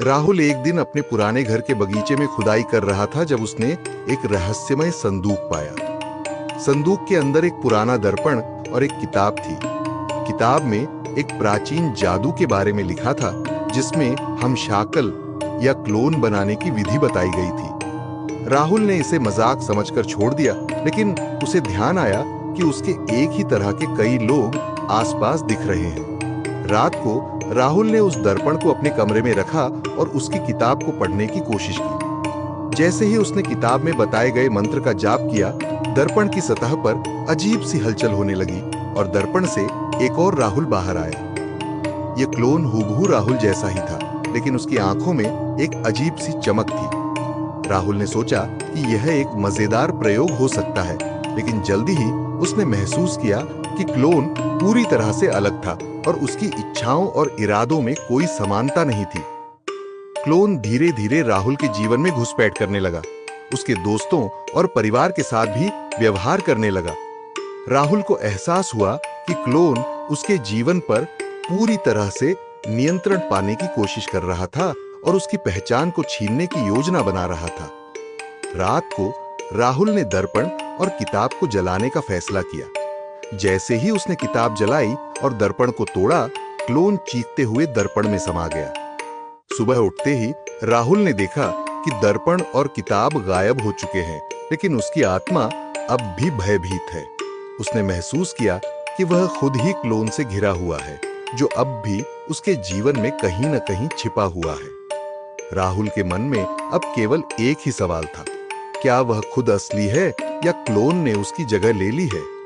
राहुल एक दिन अपने पुराने घर के बगीचे में खुदाई कर रहा था जब उसने एक रहस्यमय संदूक पाया। संदूक के अंदर एक पुराना दर्पण और एक किताब थी। किताब में एक प्राचीन जादू के बारे में लिखा था, जिसमें हम शाकल या क्लोन बनाने की विधि बताई गई थी। राहुल ने इसे मजाक समझकर छोड़ दिया, लेकिन उसे ध्यान आया कि उसके एक ही तरह के कई लोग आसपास दिख रहे हैं। रात को राहुल ने उस दर्पण को अपने कमरे में रखा और उसकी किताब को पढ़ने की कोशिश की। जैसे ही उसने किताब में बताए गए मंत्र का जाप किया, दर्पण की सतह पर अजीब सी हलचल होने लगी और दर्पण से एक और राहुल बाहर आया। ये क्लोन हूबहू राहुल जैसा ही था, लेकिन उसकी आंखों में एक अजीब सी चमक थी। राहुल ने सोचा कि यह एक मजेदार प्रयोग हो सकता है, लेकिन जल्दी ही उसने महसूस किया कि क्लोन पूरी तरह से अलग था और उसकी इच्छाओं और इरादों में कोई समानता नहीं थी। क्लोन धीरे धीरे राहुल के जीवन में घुसपैठ करने लगा। उसके दोस्तों और परिवार के साथ भी व्यवहार करने लगा। राहुल को एहसास हुआ कि क्लोन उसके जीवन पर पूरी तरह से नियंत्रण पाने की कोशिश कर रहा था और उसकी पहचान को छीनने की योजना बना रहा था। रात को राहुल ने दर्पण और किताब को जलाने का फैसला किया। जैसे ही उसने किताब जलाई और दर्पण को तोड़ा, क्लोन चीखते हुए दर्पण में समा गया। सुबह उठते ही राहुल ने देखा कि दर्पण और किताब गायब हो चुके हैं, लेकिन उसकी आत्मा अब भी भयभीत है। उसने महसूस किया कि वह खुद ही क्लोन से घिरा हुआ है, जो अब भी उसके जीवन में कहीं न कहीं छिपा हुआ है। राहुल के मन में अब केवल एक ही सवाल था, क्या वह खुद असली है या क्लोन ने उसकी जगह ले ली है?